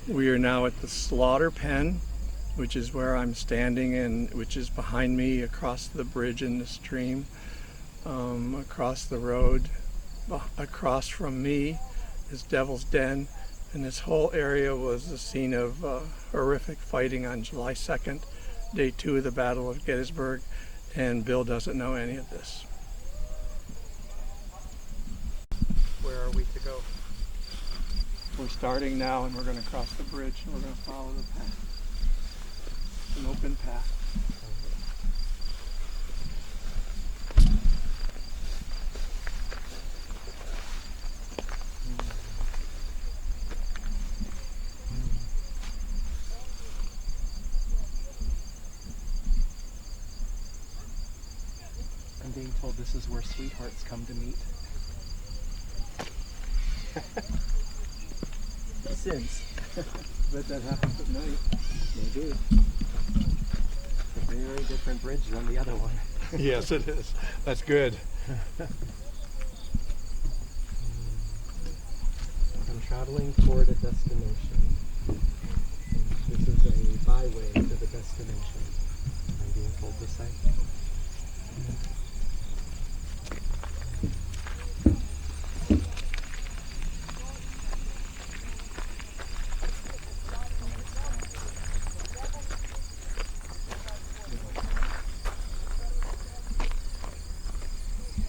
We are now at the slaughter pen, which is where I'm standing, and which is behind me across the bridge in the stream, across the road. Across from me is Devil's Den, and this whole area was the scene of horrific fighting on July 2nd, day 2 of the Battle of Gettysburg, and Bill doesn't know any of this. Where are we to go? We're starting now, and we're going to cross the bridge, and we're going to follow the path. It's an open path. I'm being told this is where sweethearts come to meet. Since. Bet that happens at night. Maybe. It's a very different bridge than the other one. Yes, it is. That's good. I'm traveling toward a destination. This is a byway to the destination, I'm being told to say.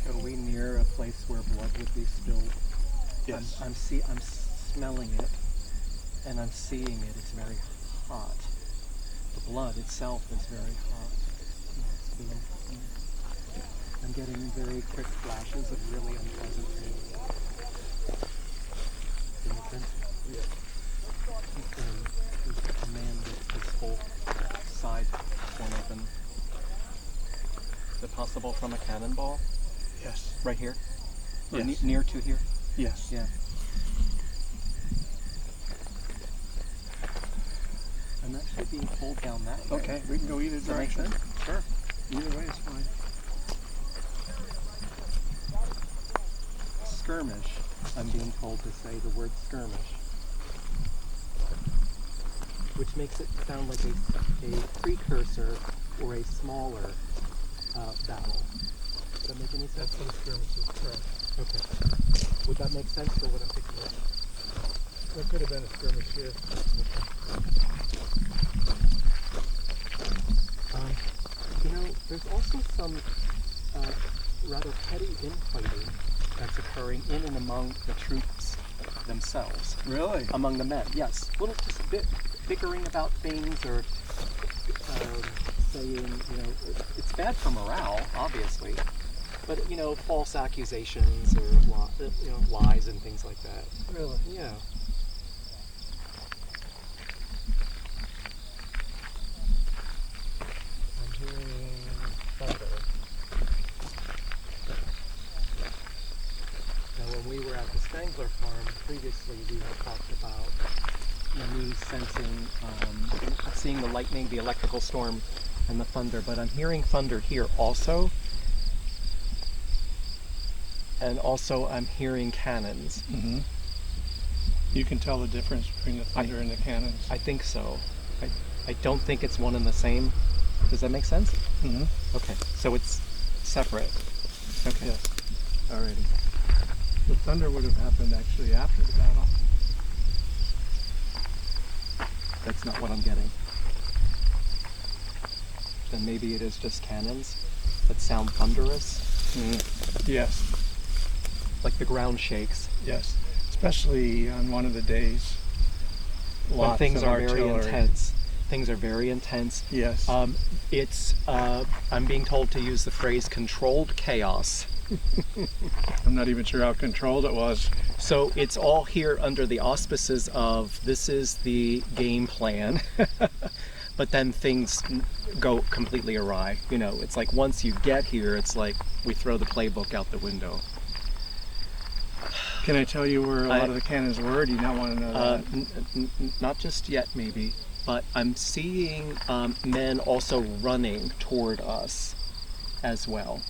Are we near a place where blood would be spilled? Yes. I'm smelling it, and I'm seeing it. It's very hot. The blood itself is very hot. I'm getting very quick flashes of really unpleasant things. Immigrant? Yeah. A man with his whole side torn open. Is it possible from a cannonball? Yes. Right here? Or Yes. near to here? Yes. Yeah. I'm actually being pulled down that way. Okay, we can go either Does that make direction. sense? Sure. Either way is fine. Skirmish. I'm being told to say the word skirmish, which makes it sound like a precursor or a smaller battle. Does that make any sense? That's what a skirmish is, correct. Okay. Would that make sense for what I'm picking up? There could have been a skirmish here. There's also some rather petty infighting that's occurring in and among the troops themselves. Really? Among the men, yes. Little just a bit bickering about things or saying, it's bad for morale, obviously. But, false accusations or lies and things like that. Really? Yeah. I'm hearing thunder. Now, when we were at the Spangler farm previously, we had talked about me sensing, seeing the lightning, the electrical storm, and the thunder. But I'm hearing thunder here also. And also I'm hearing cannons. Mm-hmm. You can tell the difference between the thunder and the cannons. I think so. I don't think it's one and the same. Does that make sense? Mm-hmm. Okay, so it's separate. Okay. Yes. Alrighty. The thunder would have happened actually after the battle. That's not what I'm getting. Then maybe it is just cannons that sound thunderous. Yes. Like the ground shakes. Yes. Especially on one of the days. When things of are very artillery. intense. Things are very intense. Yes. I'm being told to use the phrase controlled chaos. I'm not even sure how controlled it was. So it's all here under the auspices of this is the game plan. But then things go completely awry. It's like once you get here, it's like we throw the playbook out the window. Can I tell you where a lot of the cannons were? Do you not want to know that? Not just yet, maybe. But I'm seeing men also running toward us as well.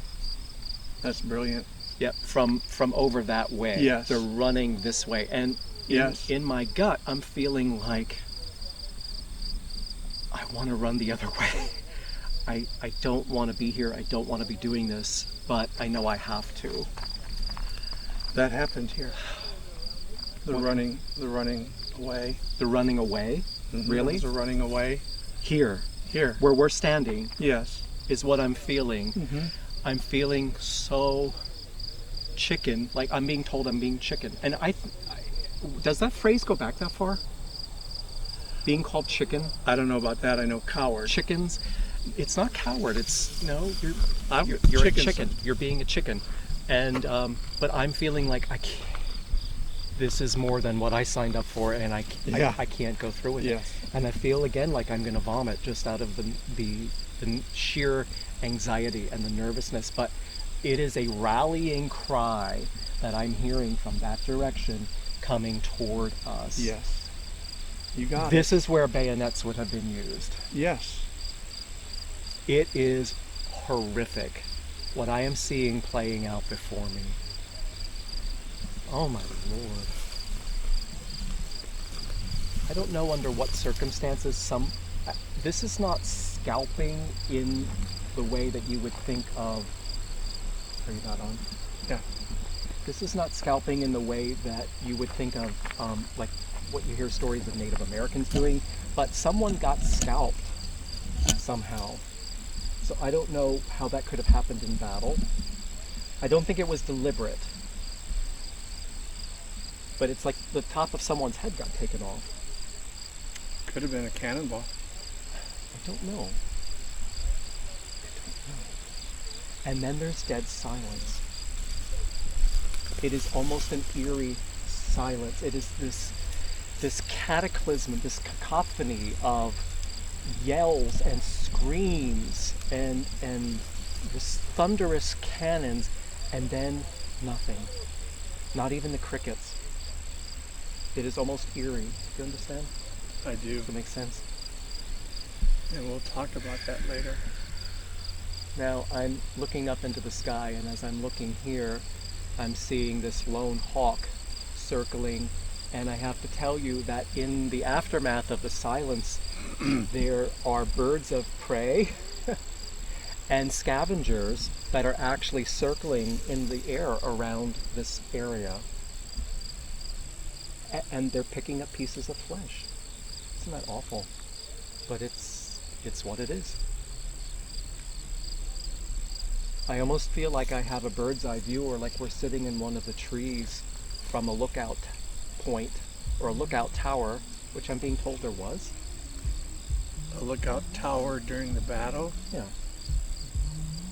That's brilliant. Yep, from over that way. Yes. They're running this way. And Yes. In my gut, I'm feeling like I want to run the other way. I don't want to be here. I don't want to be doing this, but I know I have to. That happened here. The What? running away. The running away, really? The running away Here, here. where we're standing, Yes. is what I'm feeling. I'm feeling so chicken, like I'm being told I'm being chicken. And does that phrase go back that far? Being called chicken? I don't know about that. I know coward. Chickens? It's not coward. It's you're a chicken. chicken. You're being a chicken, and but I'm feeling like I can't. This is more than what I signed up for, and I can't go through with Yes. it. And I feel again like I'm going to vomit just out of the sheer anxiety and the nervousness. But it is a rallying cry that I'm hearing from that direction coming toward us. Yes. You got it. This is where bayonets would have been used. Yes. It is horrific what I am seeing playing out before me. Oh my Lord. I don't know under what circumstances this is not scalping in the way that you would think of. Are you not on? Yeah. This is not scalping in the way that you would think of, like what you hear stories of Native Americans doing, but someone got scalped somehow. So I don't know how that could have happened in battle. I don't think it was deliberate. But it's like the top of someone's head got taken off. Could have been a cannonball. I don't know. And then there's dead silence. It is almost an eerie silence. It is this cataclysm, this cacophony of yells and screams and this thunderous cannons, and then nothing. Not even the crickets. It is almost eerie. Do you understand? I do. Does it make sense? And we'll talk about that later. Now I'm looking up into the sky, and as I'm looking here, I'm seeing this lone hawk circling, and I have to tell you that in the aftermath of the silence, there are birds of prey and scavengers that are actually circling in the air around this area. And they're picking up pieces of flesh. Isn't that awful? But it's what it is. I almost feel like I have a bird's eye view, or like we're sitting in one of the trees from a lookout point or a lookout tower, which I'm being told there was. A lookout tower during the battle. Yeah.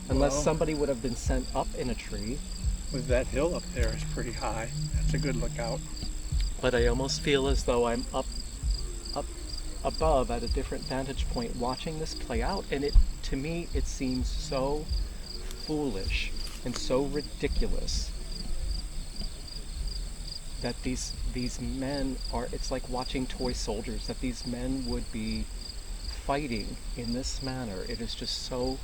Unless Well, somebody would have been sent up in a tree. with that hill up there is pretty high. That's a good lookout. But I almost feel as though I'm up above at a different vantage point watching this play out, and to me it seems so foolish and so ridiculous that these men are, it's like watching toy soldiers, that these men would be fighting in this manner. It is just so,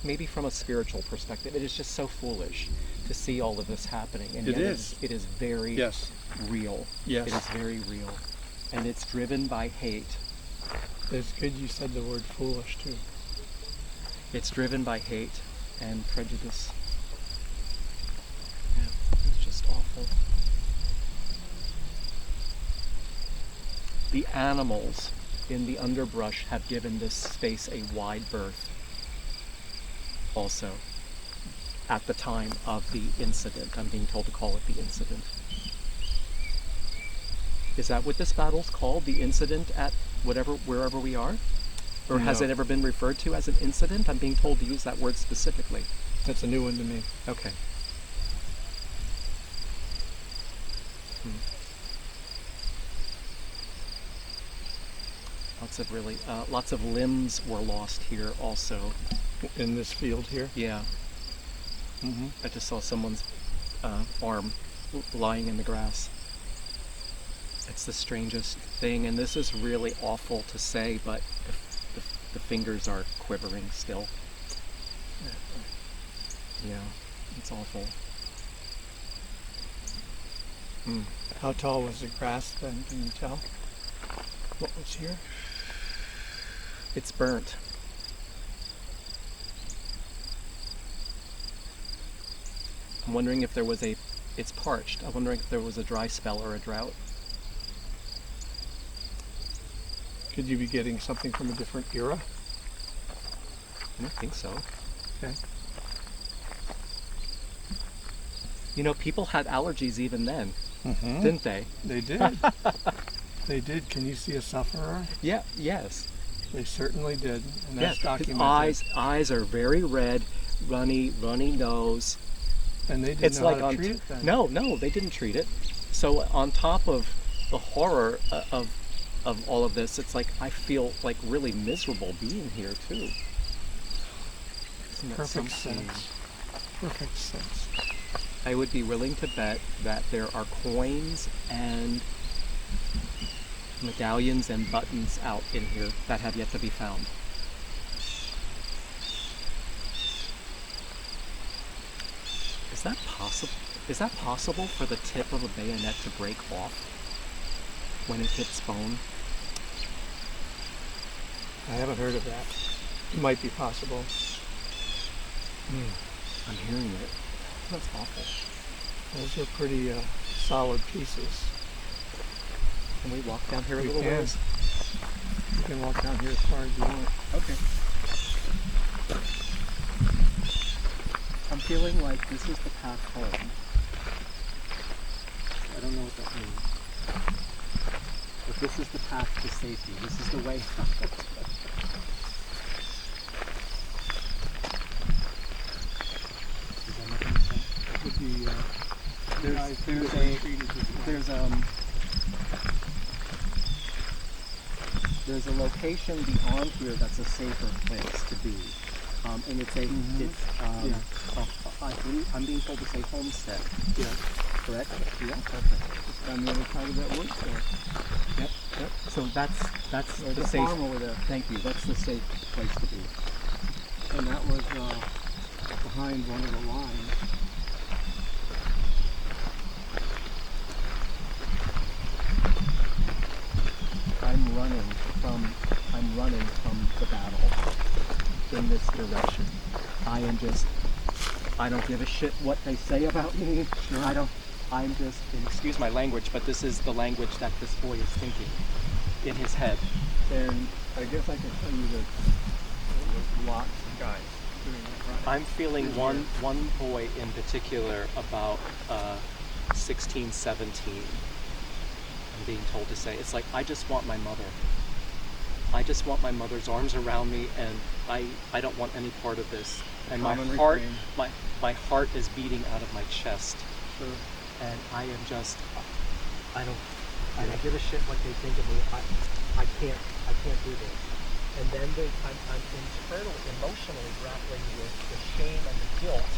maybe from a spiritual perspective, it is just so foolish to see all of this happening. And It yet is. It is very Yes. real. Yes. It is very real. And it's driven by hate. It's good you said the word foolish too. It's driven by hate and prejudice. Yeah, it's just awful. The animals in the underbrush have given this space a wide berth also at the time of the incident. I'm being told to call it the incident. Is that what this battle's called? The incident at wherever we are? Or has No. it ever been referred to as an incident? I'm being told to use that word specifically. That's a new one to me. Okay. Lots of limbs were lost here also. In this field here. Yeah. I just saw someone's arm lying in the grass. It's the strangest thing, and this is really awful to say, but the fingers are quivering still. Yeah, it's awful. How tall was the grass then? Can you tell? What was here? It's burnt. I'm wondering if there was it's parched. I'm wondering if there was a dry spell or a drought. Could you be getting something from a different era? I don't think so. Okay. You know, people had allergies even then, Mm-hmm. didn't they? They did. They did. Can you see a sufferer? Yeah, yes. They certainly did. And Yeah, that's his documented. eyes are very red, runny nose. And they didn't It's know like how on to treat it then. no, they didn't treat it. So on top of the horror of all of this, it's like I feel like really miserable being here too. Isn't that Perfect something? sense. Perfect sense. I would be willing to bet that there are coins and medallions and buttons out in here that have yet to be found. Is that possible? Is that possible for the tip of a bayonet to break off when it hits bone? I haven't heard of that. It might be possible. I'm hearing it. That's awful. Those are pretty solid pieces. Can we walk down here a We little can. ways? You can walk down here as far as you want. Okay. I'm feeling like this is the path home. I don't know what that means. But this is the path to safety. This is the way out. Does that make any sense? Would be, there's a location beyond here that's a safer place to be, and it's I'm being told to say homestead. Yeah. Correct? Yeah. Perfect. Just on the other side of that wood there. Yep. So that's There's the a safe. farm over there. Thank you. That's the safe place to be. And that was behind one of the lines. I'm running from the battle in this direction. I don't give a shit what they say about me. Sure. Excuse my language, but this is the language that this boy is thinking in his head. And I guess I can tell you that there was lots of guys doing that running. I'm feeling one boy in particular about 16, 17. I'm being told to say, it's like, I just want my mother. I just want my mother's arms around me, and I don't want any part of this. And my Common heart, refrain. my heart is beating out of my chest. Sure. And I am just, I don't give a shit what they think of me. I can't do this. And then I'm emotionally grappling with the shame and the guilt,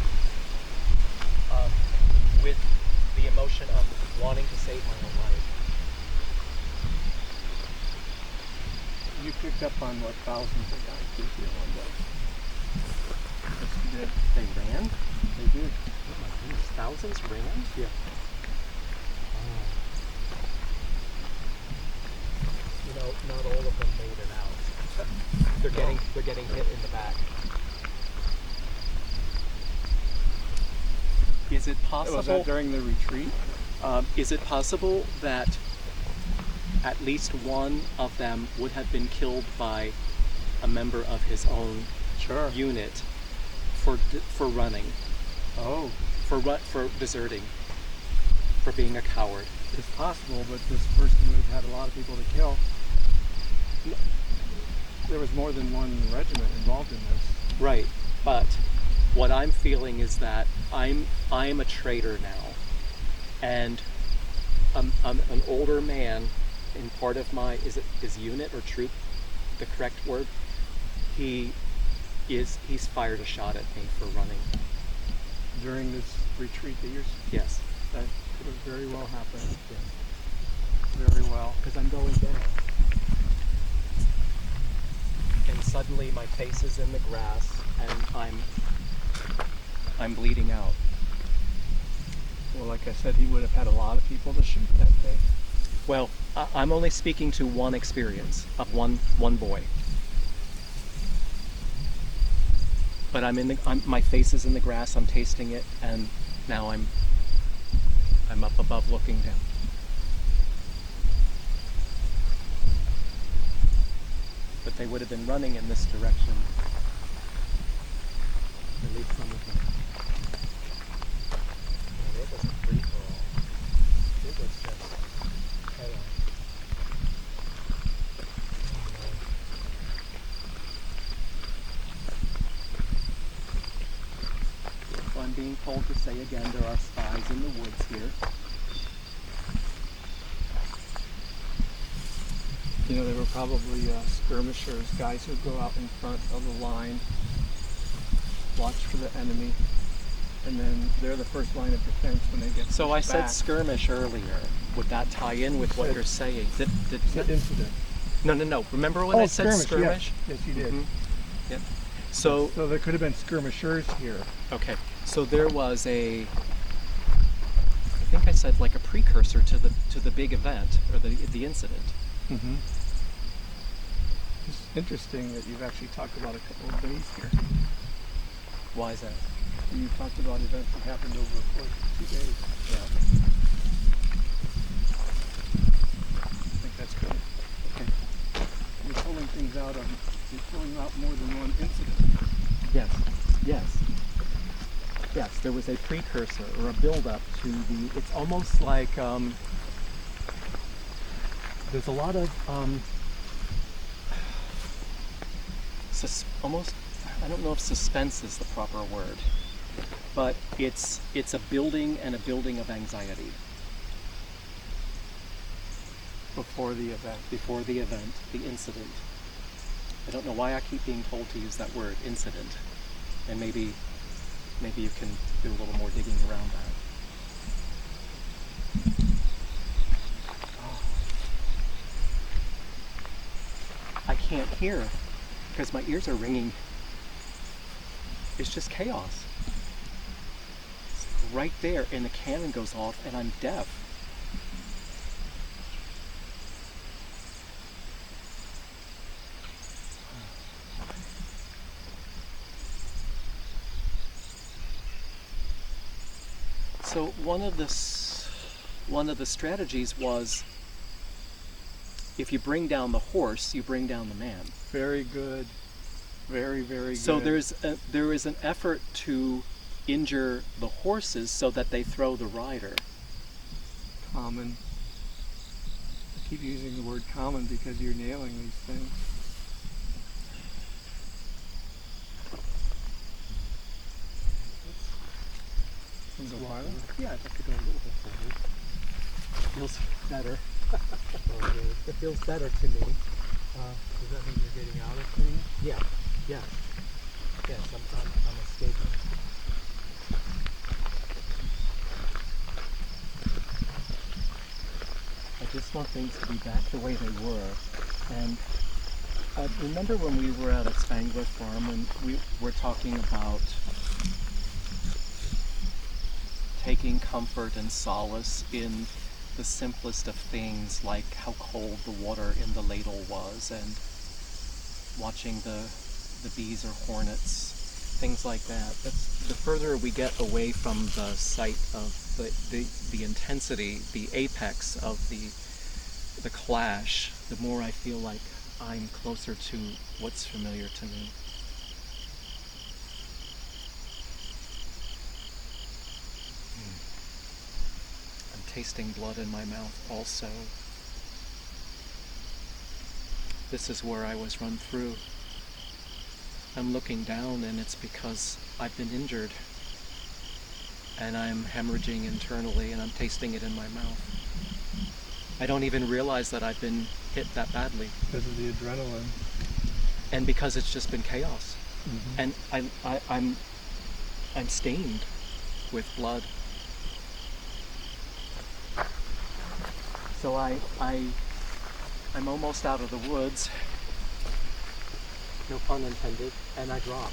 with the emotion of wanting to save my own life. You picked up on what thousands of guys did here one day. Yes, you did. They ran? They did. Oh my goodness, thousands ran? Yeah. You know, not all of them made it out. They're getting hit in the back. Is it possible? Was that during the retreat? Is it possible that at least one of them would have been killed by a member of his own Sure. unit for running, Oh, for deserting, for being a coward? it's possible, but this person would have had a lot of people to kill. There was more than one regiment involved in this. Right, but what I'm feeling is that I'm a traitor now, and I'm an older man in part of my is unit or troop the correct word? He's fired a shot at me for running. During this retreat that Yes, that could have very well happened. yes, Very well. because I'm going down, and suddenly my face is in the grass, and I'm bleeding out. Well, like I said, he would have had a lot of people to shoot that day. Well, I'm only speaking to one experience of one boy. But my face is in the grass. I'm tasting it, and now I'm up above looking down. But they would have been running in this direction. At least some of them. No, it wasn't free for all. It was just chaos. So I'm being told to say again, there are spies in the woods here. You know, they were probably skirmishers, guys who go out in front of the line, watch for the enemy, and then they're the first line of defense when they get So I pushed said back. skirmish earlier. Would that tie in with what Said- you're saying? It's an incident. No. Remember when I said skirmish? Yes, you did. Mhm. Yep. So So there could have been skirmishers here. okay. So there was I think I said like a precursor to the big event or the incident. Mm-hmm. It's interesting that you've actually talked about a couple of days here. Why is that? You talked about events that happened over the course of 2 days. Yeah. I think that's good. Okay. You're pulling things out you're pulling out more than one incident. Yes. Yes, there was a precursor or a build-up to the. It's almost like there's a lot of almost. I don't know if suspense is the proper word, but it's a building and a building of anxiety Before the event. before the event, the incident. I don't know why I keep being told to use that word, incident, and maybe you can do a little more digging around that. Oh. I can't hear because my ears are ringing. It's just chaos. It's right there, and the cannon goes off, and I'm deaf. So one of the strategies was, if you bring down the horse, you bring down the man. Very good. Very, very good. So there is an effort to injure the horses so that they throw the rider. Common. I keep using the word common because you're nailing these things. Can we go farther? Yeah, I'd like to go a little bit further. Feels better. Okay. It feels better to me. Does that mean you're getting out of things? Yeah. Yes. Yes, I'm escaping. I just want things to be back the way they were. And remember when we were at a Spangler farm and we were talking about taking comfort and solace in the simplest of things, like how cold the water in the ladle was, and watching the bees or hornets, things like that. That's, the further we get away from the site of the intensity, the apex of the clash, the more I feel like I'm closer to what's familiar to me. Tasting blood in my mouth also. This is where I was run through. I'm looking down and it's because I've been injured and I'm hemorrhaging internally and I'm tasting it in my mouth. I don't even realize that I've been hit that badly. Because of the adrenaline. And because it's just been chaos. Mm-hmm. And I'm stained with blood. So I'm almost out of the woods, no pun intended, and I drop.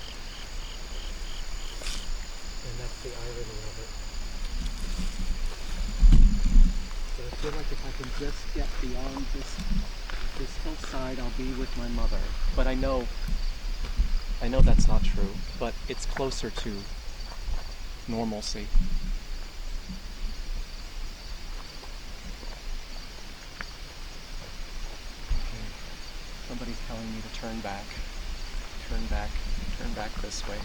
And that's the irony of it. feel like if I can just get beyond this hillside, I'll be with my mother. But I know that's not true, but it's closer to normalcy. Okay. Somebody's telling me to turn back this way.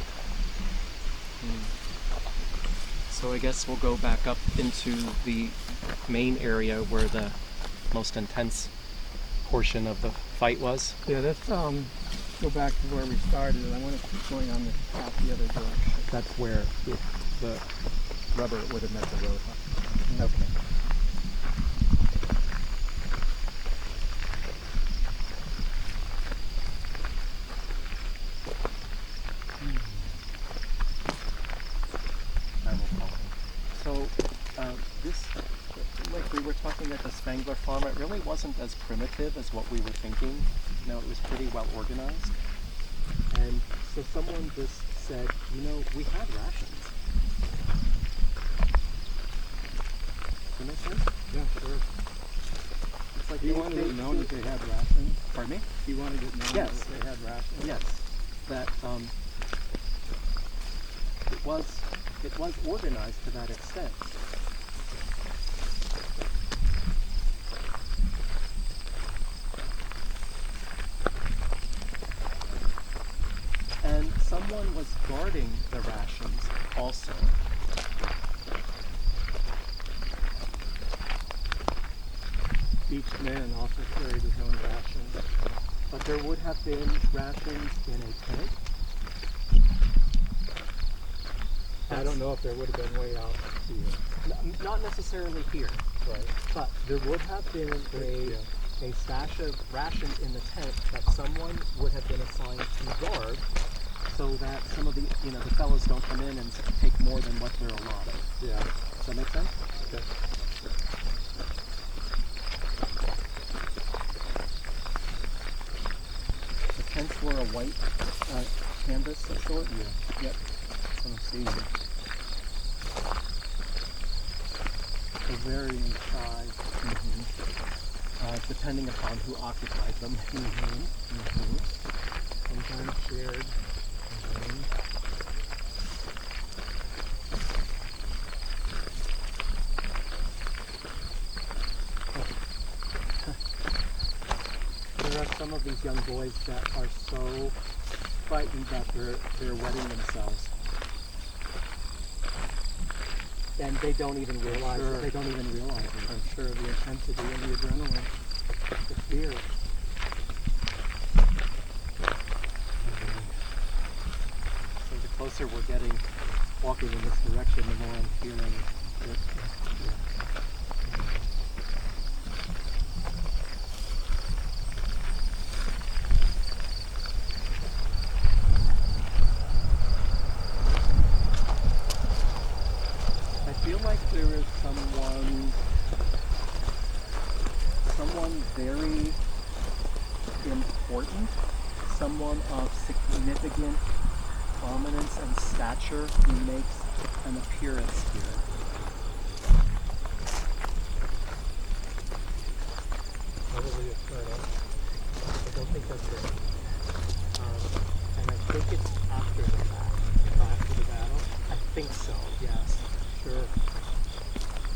So I guess we'll go back up into the main area where the most intense portion of the fight was. Yeah, let's go back to where we started. I want to keep going on this path the other direction. That's where the rubber would have met the road. Okay. So this, like we were talking at the Spangler farm, it really wasn't as primitive as what we were thinking. You know, it was pretty well organized. And so someone just said, you know, we had rations. Does that make sense? Yeah, sure. It's like He wanted it known that they had rations. Pardon me? He wanted it known Yes. that they had rations. Yes. That it was organized to that extent. And someone was guarding the rations also. Each man also carried his own rations. But there would have been rations in a tent. I don't know if there would have been way out here. Not necessarily here, Right. but there would have been a stash of rations in the tent that someone would have been assigned to guard, so that some of the the fellows don't come in and take more than what they're allotted. Yeah. Does that make sense? Okay. The tents were a white canvas of sort. Yeah. Yep. I'm seeing. So varying size, depending upon who occupied them. Sometimes shared. There are some of these young boys that are so frightened that they're wetting themselves. And they don't even realize Sure. it. They don't even realize it. I'm sure of the intensity and the adrenaline. The fear. So the closer we're getting walking in this direction, the more I'm feeling it. I feel like there is someone very important, someone of significant prominence and stature who makes an appearance here. Probably a colonel. I don't think that's it. And I think it's after the fact. After the battle? I think so, yes. Sure.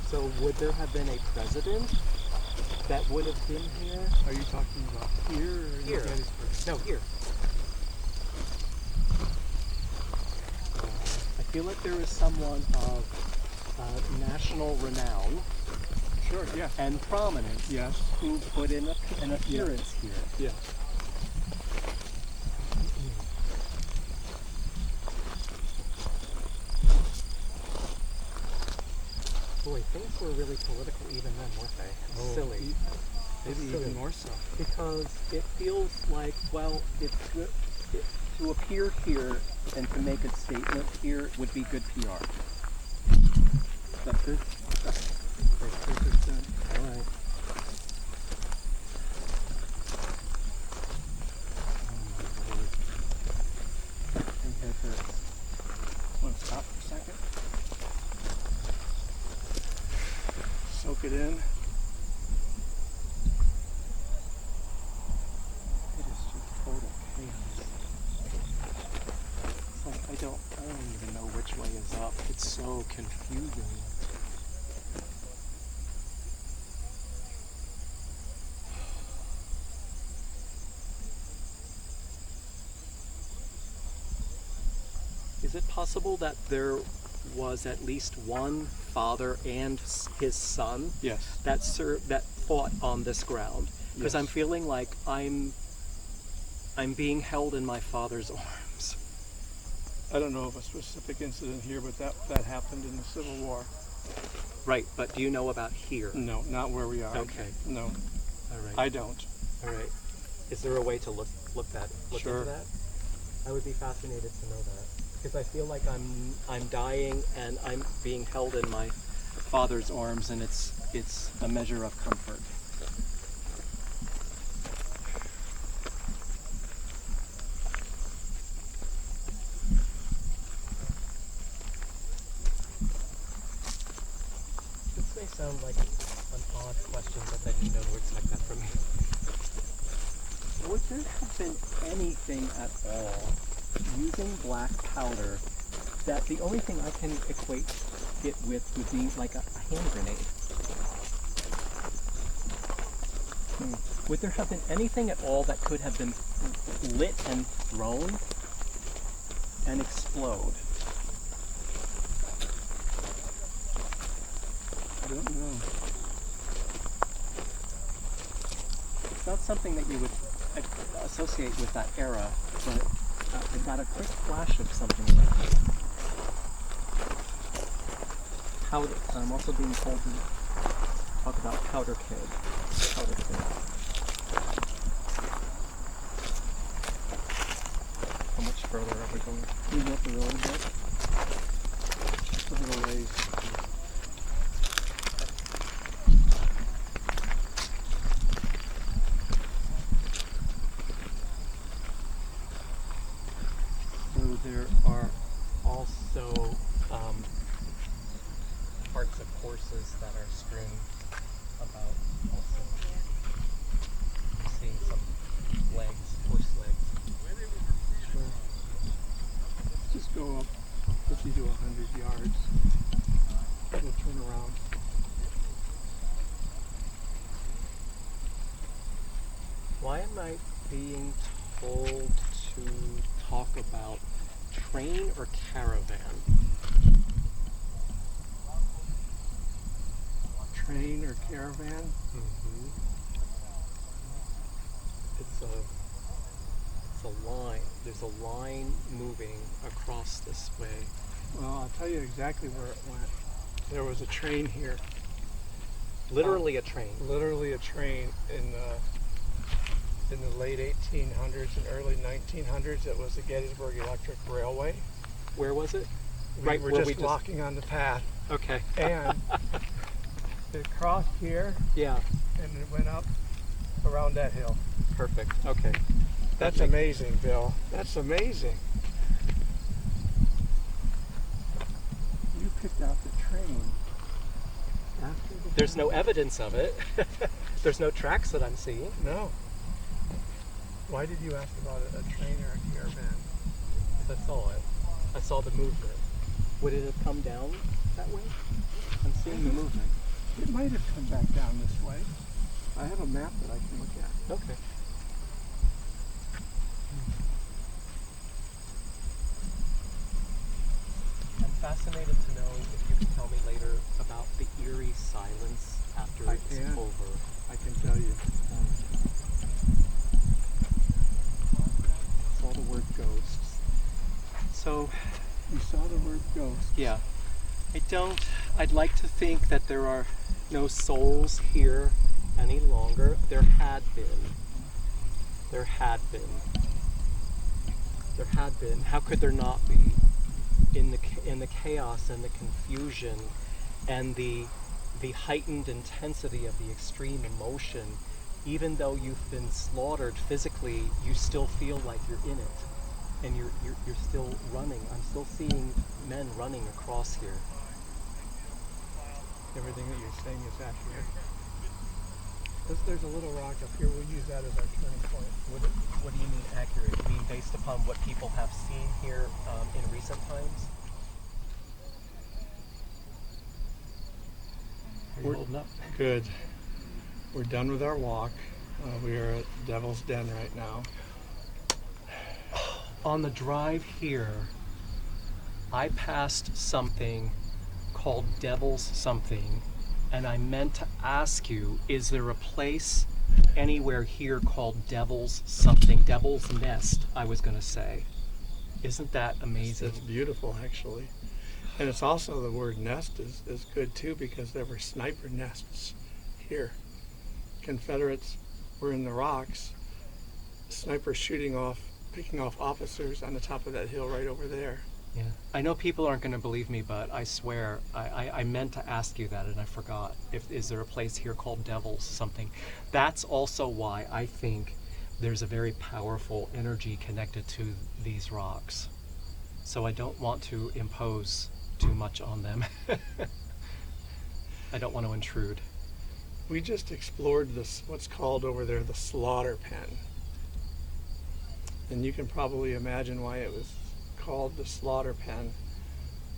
So would there have been a president that would have been here? Are you talking about here or in Here. Gettysburg? No, here. I feel like there is someone of national renown Sure, yeah. and prominence Yes. who put in an appearance here. Yes. Boy, things were really political even then, weren't they? Oh, Silly. Maybe Silly. even more so. Because it feels like, well, to appear here and to make a statement here would be good PR. That's good? Makes perfect sense. All right. Oh my Lord. My head hurts. Want to stop for a second? Soak it in. so confusing. Is it possible that there was at least one father and his son Yes. that fought on this ground? Because Yes. I'm feeling like I'm being held in my father's arms. I don't know of a specific incident here, but that happened in the Civil War. Right, but do you know about here? No, not where we are. Okay. No, All right. I don't. All right. Is there a way to look Sure. into that? I would be fascinated to know that, because I feel like I'm dying and I'm being held in my father's arms, and it's a measure of comfort. This may sound like an odd question, but then you never expect that from me. Would there have been anything at all using black powder that the only thing I can equate it with would be like a hand grenade? Would there have been anything at all that could have been lit and thrown and explode? I don't know. It's not something that you would associate with that era, but I got a quick flash of something like that. Powder. I'm also being told to talk about powder keg. Powder keg. How much further are we going? Move up the road a bit. Look at the ways. So there are also parts of horses that are strewn about also. I'm seeing some legs, horse legs. Sure. Just go up 50 to 100 yards. We'll turn around. Why am I being told to talk about train or caravan? Train or caravan? Mm-hmm. It's a line. There's a line moving across this way. Well, I'll tell you exactly where it went. There was a train here. Literally a train. Literally a train in the late 1800s and early 1900s. It was the Gettysburg Electric Railway. Where was it? We Right were where just we just- walking on the path, Okay. and it crossed here Yeah. and it went up around that hill. Perfect. Okay. That's amazing, Bill. That's amazing. You picked out the train after the There's no evidence of it. There's no tracks that I'm seeing. No. Why did you ask about a train or a caravan? Because I saw it. I saw the movement. Would it have come down that way? I'm seeing the movement. It might have come back down this way. I have a map that I can look at. Okay. I'm fascinated to know if you can tell me later about the eerie silence after I it's can. over. I can tell you. Saw the word ghosts. So, You saw the word ghost. yeah. I'd like to think that there are no souls here any longer. There had been. How could there not be? In the chaos and the confusion and the heightened intensity of the extreme emotion, even though you've been slaughtered physically, you still feel like you're in it, and you're still running. I'm still seeing men running across here. Everything that you're saying is accurate. There's a little rock up here. We'll use that as our turning point. What do you mean accurate? You mean based upon what people have seen here in recent times? How are you holding up? Good. We're done with our walk. We are at Devil's Den right now. On the drive here, I passed something called Devil's something, and I meant to ask you, is there a place anywhere here called Devil's something? Devil's Nest, I was going to say. Isn't that amazing? It's beautiful, actually. And it's also, the word nest is good too, because there were sniper nests here. Confederates were in the rocks, snipers shooting off, picking off officers on the top of that hill right over there. Yeah. I know people aren't going to believe me, but I swear I meant to ask you that and I forgot. Is there a place here called Devil's something? That's also why I think there's a very powerful energy connected to these rocks. So I don't want to impose too much on them. I don't want to intrude. We just explored this, what's called over there the slaughter pen. And you can probably imagine why it was called the slaughter pen.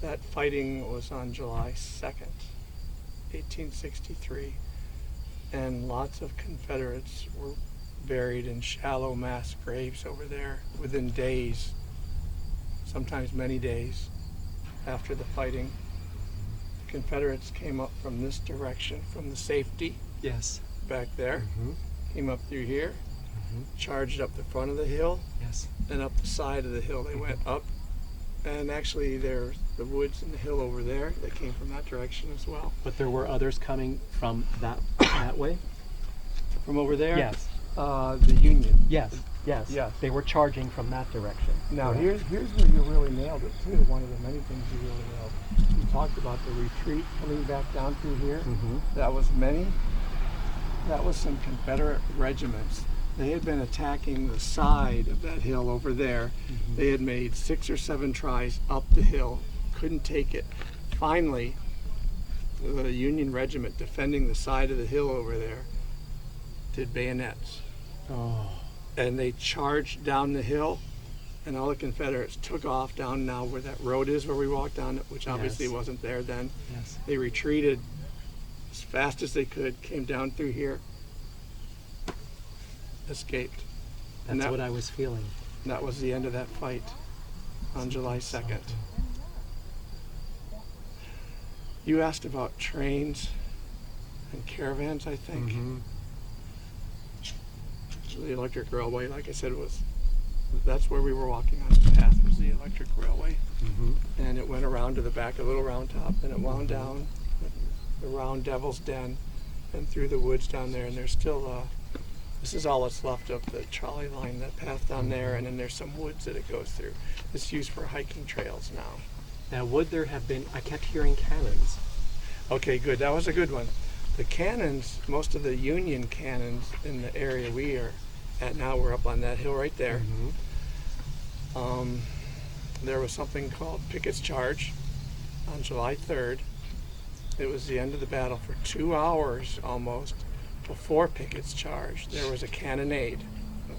That fighting was on July 2nd, 1863. And lots of Confederates were buried in shallow mass graves over there within days, sometimes many days after the fighting. The Confederates came up from this direction, from the safety Yes. back there, came up through here, charged up the front of the hill, Yes. and up the side of the hill. They went up, and actually there's the woods and the hill over there. They came from that direction as well. But there were others coming from that way? From over there? Yes. The Union. Yes. Yes. Yes. They were charging from that direction. Now Correct. here's where you really nailed it too. One of the many things you really nailed. You talked about the retreat coming back down through here. That was some Confederate regiments. They had been attacking the side of that hill over there. They had made 6 or 7 tries up the hill, couldn't take it. Finally, the Union regiment defending the side of the hill over there did bayonets. Oh. And they charged down the hill, and all the Confederates took off down now where that road is where we walked down, which obviously Yes. wasn't there then. Yes. They retreated as fast as they could, came down through here, escaped. And That's what I was feeling. that was the end of that fight on July 2nd. You asked about trains and caravans, I think. The electric railway, like I said, that's where we were walking on the path, was the electric railway. And it went around to the back, a little round top, and it wound down around Devil's Den and through the woods down there. And there's still, this is all that's left of the trolley line, that path down there, and then there's some woods that it goes through. It's used for hiking trails now. Now, would there have been, I kept hearing cannons. Okay, good, that was a good one. The cannons, most of the Union cannons in the area we are at now, we're up on that hill right there. There was something called Pickett's Charge on July 3rd. It was the end of the battle. For 2 hours almost before Pickett's Charge, there was a cannonade,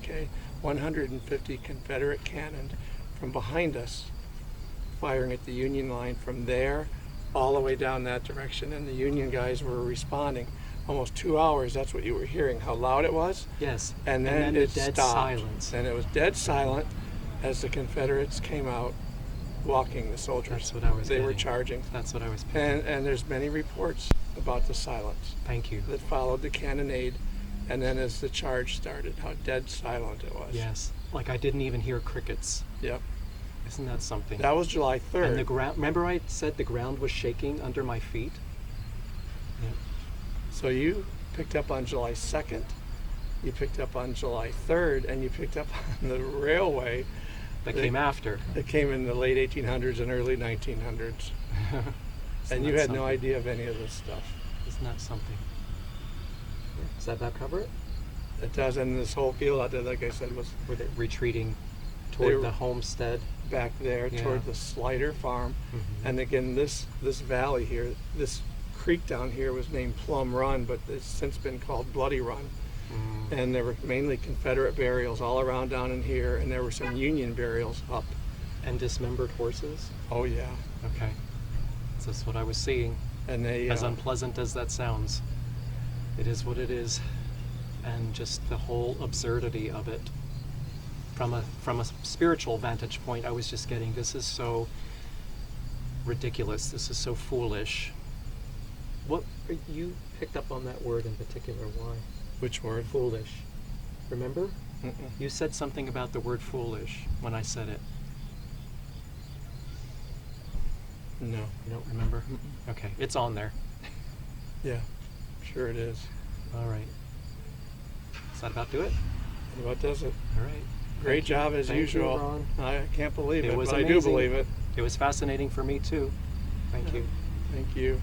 okay? 150 Confederate cannon from behind us firing at the Union line from there all the way down that direction, and the Union guys were responding. Almost 2 hours, that's what you were hearing, how loud it was. Yes. And then it dead stopped. silence. And it was dead silent as the Confederates came out walking, the soldiers. That's what I was They were getting. charging. That's what I was picking. And there's many reports about the silence Thank you. that followed the cannonade, and then as the charge started, how dead silent it was. Yes. Like I didn't even hear crickets. Yep. Isn't that something? That was July 3rd. And the ground, remember I said the ground was shaking under my feet? Yeah. So you picked up on July 2nd, you picked up on July 3rd, and you picked up on the railway That came after. that came in the late 1800s and early 1900s. And you had no idea of any of this stuff. Isn't that something? Does that about cover it? It does, and this whole field out there, like I said, was Were they retreating They toward were- the homestead? back there Yeah. toward the Slider farm. And again, this valley here, this creek down here was named Plum Run, but it's since been called Bloody Run. And there were mainly Confederate burials all around down in here, and there were some Union burials up. And dismembered horses? Oh yeah. Okay. So that's what I was seeing. And they As unpleasant as that sounds, it is what it is, and just the whole absurdity of it. From a spiritual vantage point, I was just getting, this is so ridiculous. This is so foolish. What you picked up on that word in particular? Why? which word? Foolish. Remember? Mm-mm. You said something about the word foolish when I said it. No. You don't remember? Okay, it's on there. Yeah, sure it is. All right. Does that about do it? What does it? All right. Great Thank you. job as Thank you, usual. Ron. I can't believe It it, was but I do amazing. believe it. It was fascinating for me too. Thank you. Thank you.